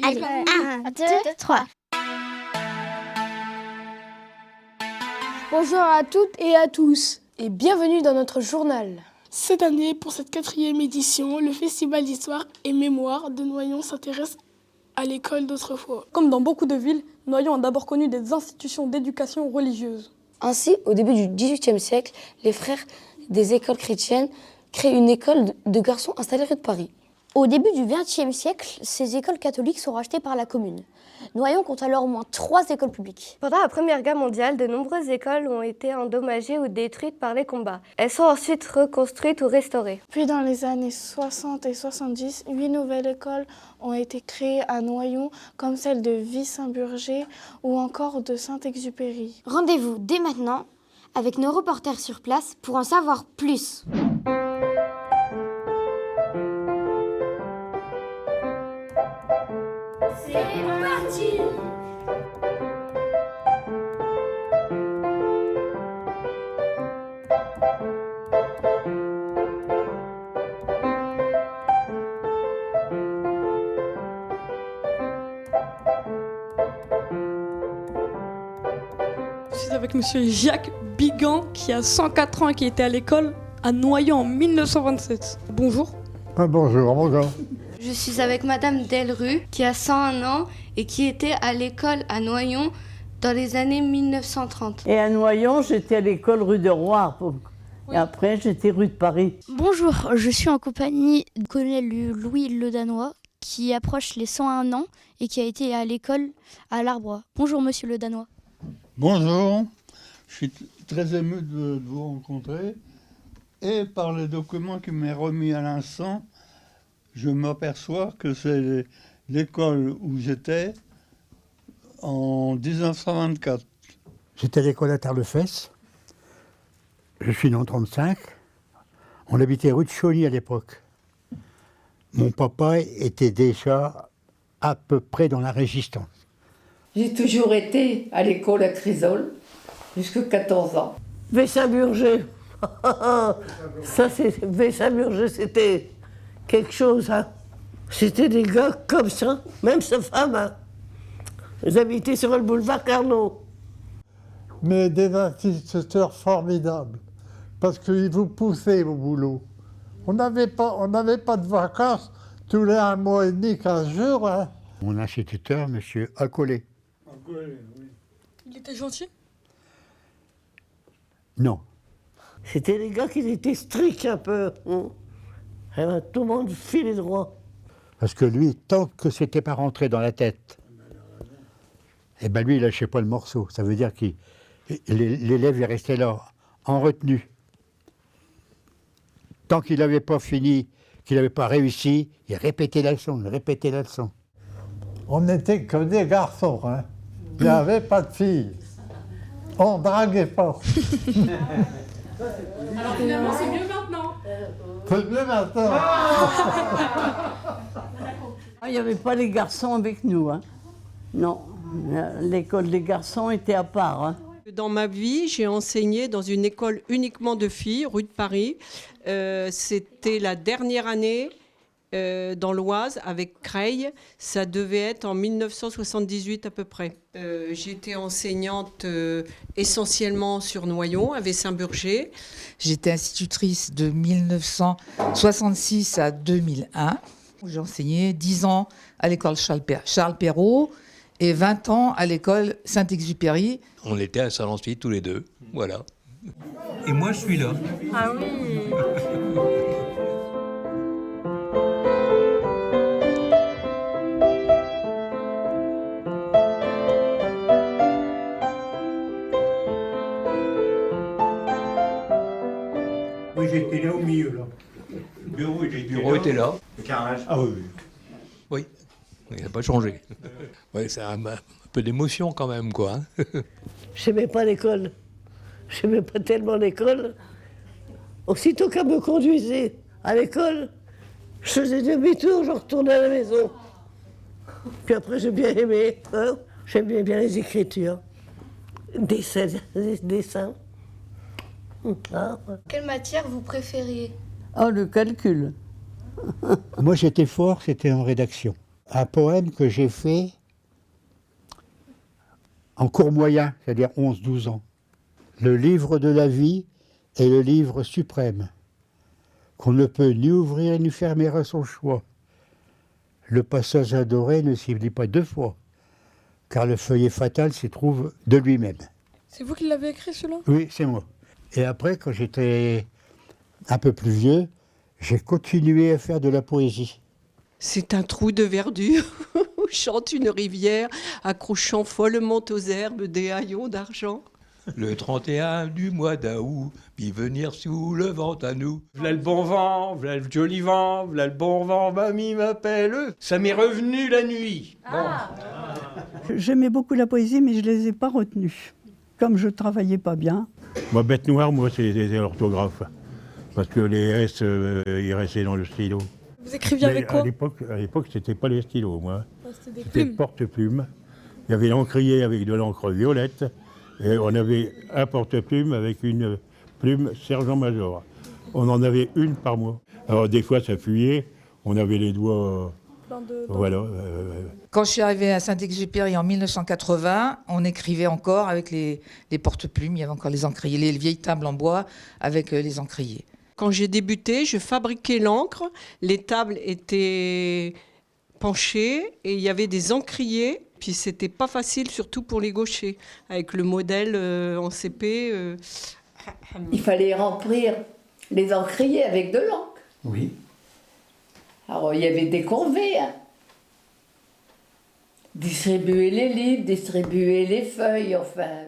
Allez, 1, 2, 3. Bonjour à toutes et à tous et bienvenue dans notre journal. Cette année, pour cette 4e édition, le Festival d'Histoire et Mémoire de Noyon s'intéresse à l'école d'autrefois. Comme dans beaucoup de villes, Noyon a d'abord connu des institutions d'éducation religieuse. Ainsi, au début du XVIIIe siècle, les frères des écoles chrétiennes créent une école de garçons installée rue de Paris. Au début du XXe siècle, ces écoles catholiques sont rachetées par la commune. Noyon compte alors au moins 3 écoles publiques. Pendant la Première Guerre mondiale, de nombreuses écoles ont été endommagées ou détruites par les combats. Elles sont ensuite reconstruites ou restaurées. Puis dans les années 60 et 70, 8 nouvelles écoles ont été créées à Noyon, comme celle de Vie-Saint-Burger ou encore de Saint-Exupéry. Rendez-vous dès maintenant avec nos reporters sur place pour en savoir plus. C'est parti! Je suis avec monsieur Jacques Bigan qui a 104 ans et qui était à l'école à Noyon en 1927. Bonjour. Bonjour. Je suis avec Madame Delru, qui a 101 ans et qui était à l'école à Noyon dans les années 1930. Et à Noyon, j'étais à l'école rue de Roire. Et après, j'étais rue de Paris. Bonjour, je suis en compagnie du colonel Louis Le Danois qui approche les 101 ans et qui a été à l'école à l'Arbois. Bonjour monsieur Le Danois. Bonjour, je suis très ému de vous rencontrer et par les documents qui m'est remis à l'instant, je m'aperçois que c'est l'école où j'étais en 1924. J'étais à l'école à Terre-le-Fès. Je suis né en 1935. On habitait rue de Chauny à l'époque. Mon papa était déjà à peu près dans la Résistance. J'ai toujours été à l'école à Crisol, jusqu'à 14 ans. Vessin-Burger. Ça, c'est Vessin-Burger, c'était quelque chose. Hein. C'était des gars comme ça, même sa femme. Hein. Ils habitaient sur le boulevard Carnot. Mais des instituteurs formidables, parce qu'ils vous poussaient au boulot. On n'avait pas de vacances tous les 1 mois et demi, 15 jours. Hein. Mon instituteur, monsieur Accolé. Oui. Il était gentil? Non. C'était des gars qui étaient stricts un peu. Hein. Et ben, tout le monde filait droit. Parce que lui, tant que c'était pas rentré dans la tête, eh ben lui, il lâchait pas le morceau. Ça veut dire que l'élève est resté là, en retenue. Tant qu'il n'avait pas fini, qu'il n'avait pas réussi, il répétait la leçon. On n'était que des garçons, hein. Il n'y avait pas de filles. On draguait pas. Alors finalement c'est mieux maintenant. C'est mieux maintenant. Il n'y avait pas les garçons avec nous. Hein. Non, l'école des garçons était à part. Hein. Dans ma vie, j'ai enseigné dans une école uniquement de filles, rue de Paris. C'était la dernière année dans l'Oise avec Creil. Ça devait être en 1978 à peu près. J'étais enseignante essentiellement sur Noyon, à Vessin-Burger. J'étais institutrice de 1966 à 2001. J'ai enseigné 10 ans à l'école Charles Perrault et 20 ans à l'école Saint-Exupéry. On était à Saint-Lancier tous les deux, voilà. Et moi, je suis là. Ah oui. Oui, j'étais là au milieu, là. Le bureau était là. Le carrelage. Ah oui. Oui, il n'a pas changé. Oui, c'est un peu d'émotion quand même, quoi. Hein. Je n'aimais pas l'école. Je n'aimais pas tellement l'école. Aussitôt qu'elle me conduisait à l'école, je faisais demi-tour, je retournais à la maison. Puis après, j'ai bien aimé. Hein. J'aimais bien les écritures. Dessins. Ah. Quelle matière vous préfériez? Oh, le calcul. Moi, j'étais fort, c'était en rédaction. un poème que j'ai fait en cours moyen, c'est-à-dire 11-12 ans. Le livre de la vie est le livre suprême, qu'on ne peut ni ouvrir ni fermer à son choix. Le passage adoré ne s'y lit pas deux fois, car le feuillet fatal s'y trouve de lui-même. C'est vous qui l'avez écrit, celui-là? Oui, c'est moi. Et après, quand j'étais un peu plus vieux, j'ai continué à faire de la poésie. C'est un trou de verdure où chante une rivière, accrochant follement aux herbes des haillons d'argent. Le 31 du mois d'août, puis venir sous le vent à nous. V'là le bon vent, v'là le joli vent, v'là le bon vent, mamie m'appelle. Ça m'est revenu la nuit. J'aimais beaucoup la poésie, mais je ne les ai pas retenues. Comme je ne travaillais pas bien. Moi, bête noire, moi, c'est l'orthographe. Parce que les S, ils restaient dans le stylo. Vous écriviez avec quoi? À l'époque, c'était pas les stylos, moi. C'était des C'était plumes. porte-plume. Il y avait l'encrier avec de l'encre violette. Et on avait un porte-plume avec une plume sergent-major. On en avait une par mois. Alors des fois, ça fuyait. On avait les doigts... Voilà. Quand je suis arrivée à Saint-Exupéry en 1980, on écrivait encore avec les porte-plumes. Il y avait encore les encriers, les vieilles tables en bois avec les encriers. Quand j'ai débuté, je fabriquais l'encre. Les tables étaient penchées et il y avait des encriers. Puis c'était pas facile, surtout pour les gauchers, avec le modèle en CP. Il fallait remplir les encriers avec de l'encre. Oui. Alors il y avait des corvées. Hein. Distribuer les livres, distribuer les feuilles, enfin.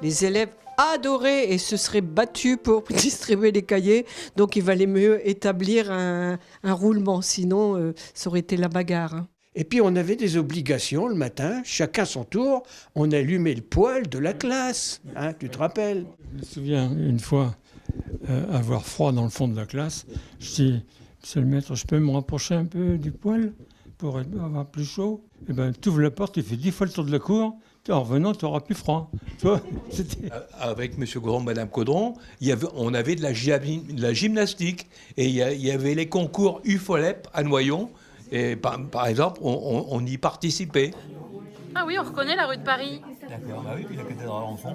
Les élèves adoraient et se seraient battus pour distribuer les cahiers. Donc il valait mieux établir un roulement, sinon ça aurait été la bagarre. Hein. Et puis on avait des obligations le matin, chacun son tour. On allumait le poêle de la classe, hein, tu te rappelles? Je me souviens une fois avoir froid dans le fond de la classe. Je dis, monsieur le maître, je peux me rapprocher un peu du poêle pour avoir plus chaud? Et bien, tu ouvres la porte, tu fais 10 fois le tour de la cour. En revenant, tu n'auras plus froid. Tu vois, avec M. Caudron, Mme Caudron, on avait de la gymnastique. Et il y avait les concours UFOLEP à Noyon. Et par exemple, on y participait. Ah oui, on reconnaît la rue de Paris. D'accord, bah oui, puis la cathédrale en fond.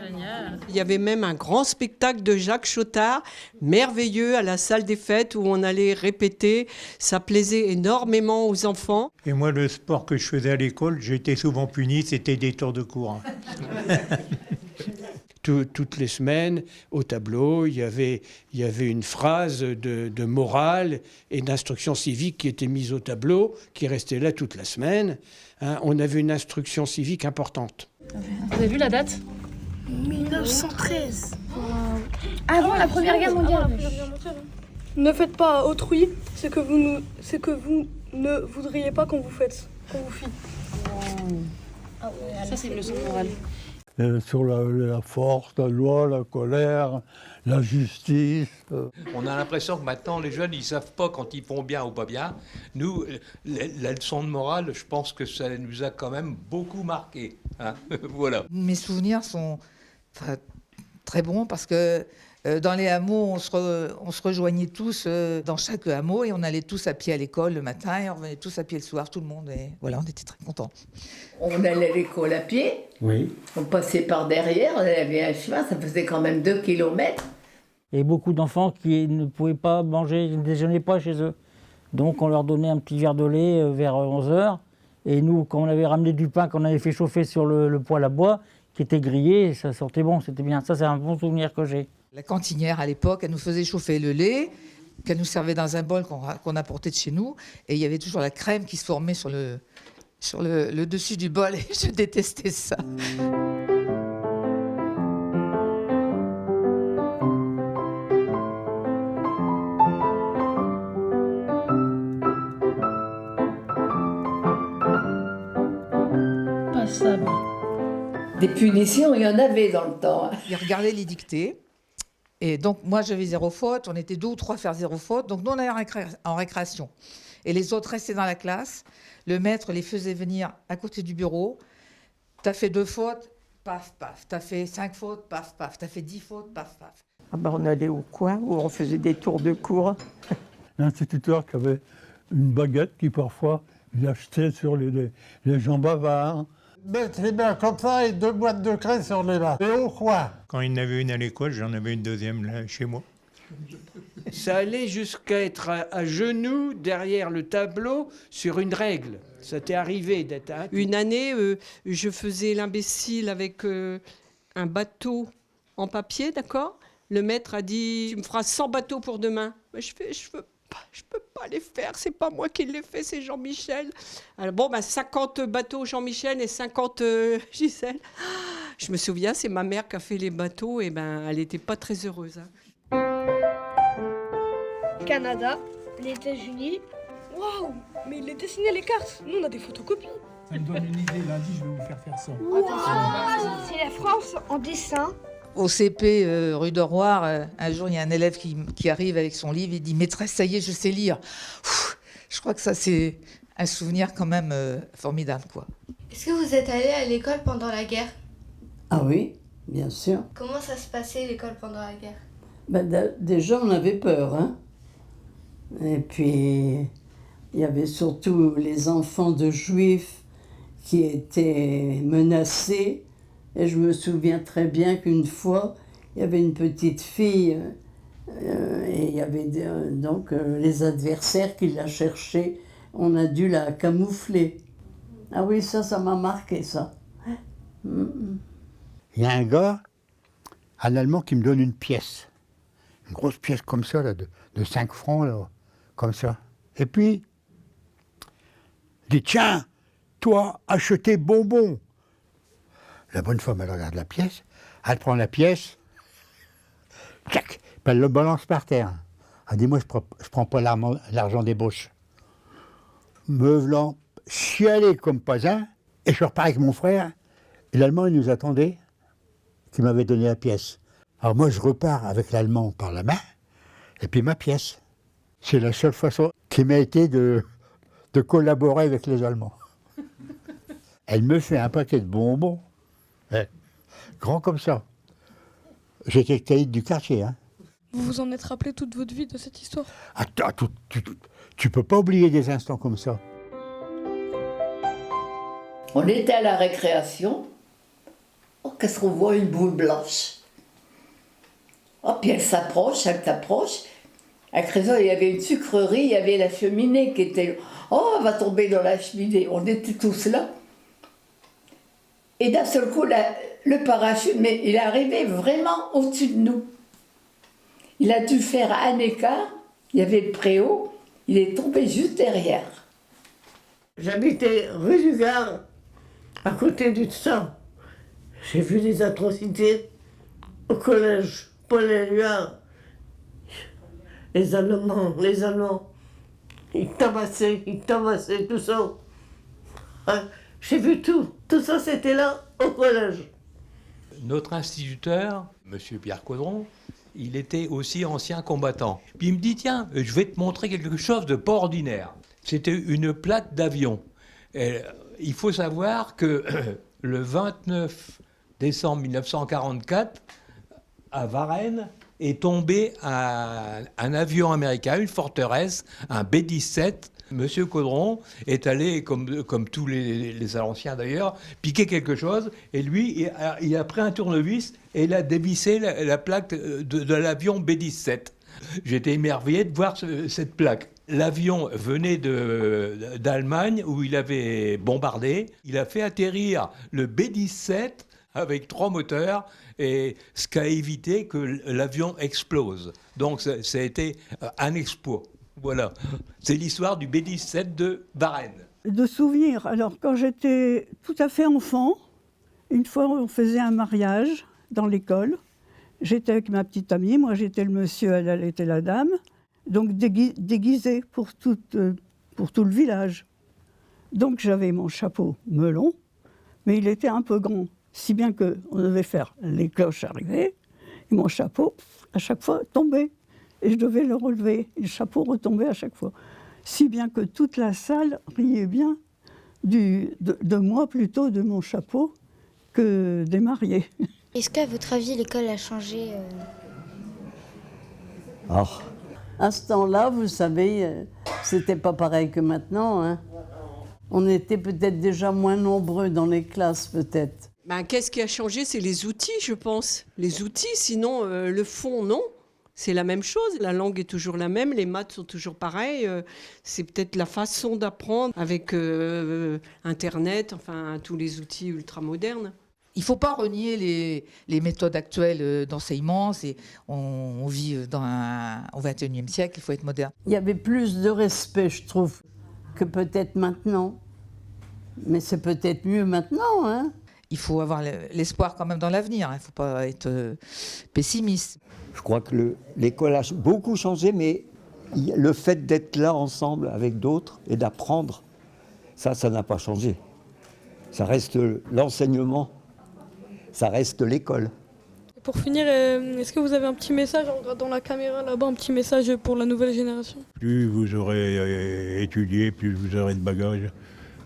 Génial. Il y avait même un grand spectacle de Jacques Chottard, merveilleux, à la salle des fêtes où on allait répéter. Ça plaisait énormément aux enfants. Et moi, le sport que je faisais à l'école, j'étais souvent puni, c'était des tours de cours. Toutes les semaines, au tableau, il y avait une phrase de morale et d'instruction civique qui était mise au tableau, qui restait là toute la semaine. Hein, on avait une instruction civique importante. Vous avez vu la date? 1913. Avant la Première Guerre mondiale. Ne faites pas à autrui ce que vous ne voudriez pas qu'on vous fît. Ça, c'est une leçon de morale. Sur la force, la loi, la colère, la justice. On a l'impression que maintenant, les jeunes, ils ne savent pas quand ils font bien ou pas bien. Nous, la leçon de morale, je pense que ça nous a quand même beaucoup marqué. Hein. Voilà. Mes souvenirs sont très bons parce que dans les hameaux, on se rejoignait tous dans chaque hameau et on allait tous à pied à l'école le matin et on revenait tous à pied le soir, tout le monde. Et voilà, on était très contents. On allait à l'école à pied. Oui. On passait par derrière, on avait un chemin, ça faisait quand même 2 kilomètres. Il y a beaucoup d'enfants qui ne pouvaient pas manger, ne déjeunaient pas chez eux. Donc on leur donnait un petit verre de lait vers 11h. Et nous, quand on avait ramené du pain qu'on avait fait chauffer sur le poêle à bois, qui était grillé, ça sortait bon, c'était bien. Ça, c'est un bon souvenir que j'ai. La cantinière, à l'époque, elle nous faisait chauffer le lait, qu'elle nous servait dans un bol qu'on apportait de chez nous. Et il y avait toujours la crème qui se formait sur le dessus du bol. Et je détestais ça. Passable. Des punitions, il y en avait dans le temps. Il regardait les dictées. Et donc, moi, j'avais 0 faute. On était 2 ou 3 à faire 0 faute. Donc, nous, on allait en récréation. Et les autres restaient dans la classe. Le maître les faisait venir à côté du bureau. T'as fait 2 fautes, paf, paf. T'as fait 5 fautes, paf, paf. T'as fait 10 fautes, paf, paf. Ah ben, on allait au coin où on faisait des tours de cours. L'instituteur qui avait une baguette qui parfois il achetait sur les gens bavards. Mettre les mains comme ça et 2 boîtes de craie sur les mains. Et au coin. Quand il y en avait une à l'école, j'en avais une deuxième là, chez moi. Ça allait jusqu'à être à genoux derrière le tableau sur une règle. Ça t'est arrivé d'être... Une année, je faisais l'imbécile avec un bateau en papier, d'accord ? Le maître a dit, tu me feras 100 bateaux pour demain. Mais je peux pas les faire, c'est pas moi qui les fais, c'est Jean-Michel. Alors bon, 50 bateaux Jean-Michel et 50 Gisèle. Je me souviens, c'est ma mère qui a fait les bateaux, et elle n'était pas très heureuse. Canada, les États-Unis. Waouh, mais il a dessiné les cartes. Nous, on a des photocopies. Ça me donne une idée. Lundi, je vais vous faire ça. Wow. C'est la France en dessin. Au CP rue d'Oroir, un jour, il y a un élève qui arrive avec son livre et dit « Maîtresse, ça y est, je sais lire ». Je crois que ça, c'est un souvenir quand même formidable, quoi. Est-ce que vous êtes allé à l'école pendant la guerre? Ah oui, bien sûr. Comment ça se passait l'école pendant la guerre? Déjà, on avait peur, hein. Et puis, il y avait surtout les enfants de juifs qui étaient menacés. Et je me souviens très bien qu'une fois, il y avait une petite fille et il y avait donc les adversaires qui la cherchaient. On a dû la camoufler. Ah oui, ça m'a marqué, ça. Il y a un gars, un Allemand, qui me donne une pièce. Une grosse pièce comme ça, là, de 5 francs, là, comme ça. Et puis, il dit, tiens, toi, achetez bonbons. La bonne femme, elle regarde la pièce, elle prend la pièce, tchac, elle le balance par terre. Elle dit, moi, je prends pas l'argent des boches. Me v'lan chialé comme pas un, et je repars avec mon frère, et l'Allemand, il nous attendait, qui m'avait donné la pièce. Alors moi, je repars avec l'Allemand par la main, et puis ma pièce. C'est la seule façon qui m'a été de collaborer avec les Allemands. Elle me fait un paquet de bonbons, grand comme ça. J'étais le caïd du quartier. Hein. Vous vous en êtes rappelé toute votre vie de cette histoire? Attends, tu peux pas oublier des instants comme ça. On était à la récréation. Oh, qu'est-ce qu'on voit, une boule blanche. Oh, puis elle s'approche. À Crésol, il y avait une sucrerie, il y avait la cheminée qui était... Oh, elle va tomber dans la cheminée. On était tous là. Et d'un seul coup, le parachute, mais il est arrivé vraiment au-dessus de nous. Il a dû faire un écart. Il y avait le préau. Il est tombé juste derrière. J'habitais rue du Gard, à côté du Tsan. J'ai vu des atrocités au collège Paul-Éluard. Les Allemands, ils tabassaient, tout ça. J'ai vu tout. Tout ça, c'était là, au collège. Notre instituteur, M. Pierre Caudron, il était aussi ancien combattant. Puis il me dit, tiens, je vais te montrer quelque chose de pas ordinaire. C'était une plaque d'avion. Il faut savoir que le 29 décembre 1944, à Varennes, est tombé un avion américain, une forteresse, un B-17. Monsieur Caudron est allé, comme tous les anciens d'ailleurs, piquer quelque chose, et lui, il a pris un tournevis et il a dévissé la plaque de l'avion B-17. J'étais émerveillé de voir cette plaque. L'avion venait d'Allemagne, où il avait bombardé. Il a fait atterrir le B-17 avec 3 moteurs, et ce qui a évité que l'avion explose. Donc ça a été un exploit. Voilà, c'est l'histoire du B-17 de Varennes. De souvenirs, alors quand j'étais tout à fait enfant, une fois on faisait un mariage dans l'école. J'étais avec ma petite amie, moi j'étais le monsieur, elle était la dame, donc déguisée pour tout le village. Donc j'avais mon chapeau melon, mais il était un peu grand, si bien qu'on devait faire les cloches arriver, et mon chapeau, à chaque fois, tombait. Et je devais le relever, et le chapeau retombait à chaque fois. Si bien que toute la salle riait bien de moi, plutôt de mon chapeau, que des mariés. Est-ce qu'à votre avis, l'école a changé À ce temps-là, vous savez, c'était pas pareil que maintenant, hein. On était peut-être déjà moins nombreux dans les classes, peut-être. Ben, qu'est-ce qui a changé? C'est les outils, je pense. Les outils, sinon le fond, non. C'est la même chose. La langue est toujours la même, les maths sont toujours pareilles. C'est peut-être la façon d'apprendre avec Internet, enfin tous les outils ultramodernes. Il ne faut pas renier les méthodes actuelles d'enseignement. On vit au XXIe siècle, il faut être moderne. Il y avait plus de respect, je trouve, que peut-être maintenant. Mais c'est peut-être mieux maintenant, hein. Il faut avoir l'espoir quand même dans l'avenir. Il ne faut pas être pessimiste. Je crois que l'école a beaucoup changé, mais le fait d'être là ensemble avec d'autres et d'apprendre, ça n'a pas changé. Ça reste l'enseignement, ça reste l'école. Pour finir, est-ce que vous avez un petit message, en regardant la caméra là-bas, un petit message pour la nouvelle génération? Plus vous aurez étudié, plus vous aurez de bagages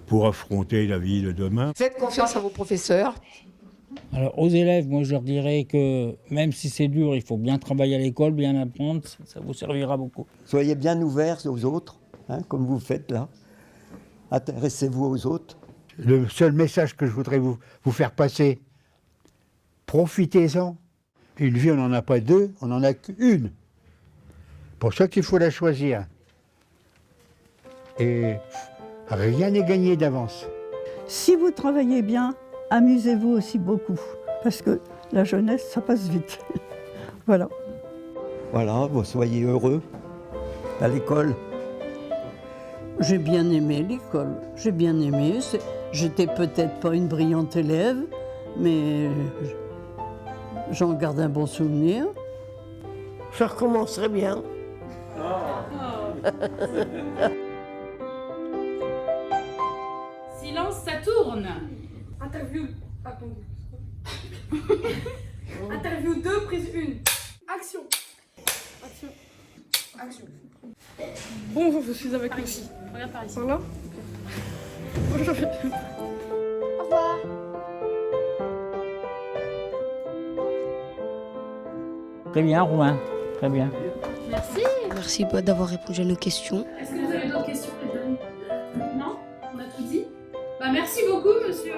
pour affronter la vie de demain. Faites confiance à vos professeurs. Alors aux élèves, moi je leur dirais que même si c'est dur, il faut bien travailler à l'école, bien apprendre, ça vous servira beaucoup. Soyez bien ouverts aux autres, hein, comme vous faites là. Intéressez-vous aux autres. Le seul message que je voudrais vous faire passer, profitez-en. Une vie, on n'en a pas deux, on n'en a qu'une. Pour ça qu'il faut la choisir. Et rien n'est gagné d'avance. Si vous travaillez bien, amusez-vous aussi beaucoup, parce que la jeunesse, ça passe vite. Voilà. Voilà, vous soyez heureux à l'école. J'ai bien aimé l'école, j'ai bien aimé. J'étais peut-être pas une brillante élève, mais j'en garde un bon souvenir. Je recommencerai bien. Silence, ça tourne. Interview. Interview 2, prise 1. Action. Action. Action. Bonjour, je suis avec Lucie. Regarde par ici. Voilà. Au revoir. Très bien, Romain, très bien. Merci. Merci d'avoir répondu à nos questions. Est-ce que vous avez d'autres questions, les jeunes? Non? On a tout dit? Bah, merci beaucoup, monsieur.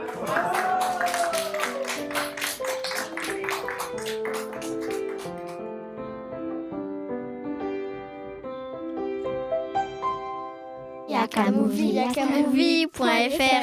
Yakamovie.fr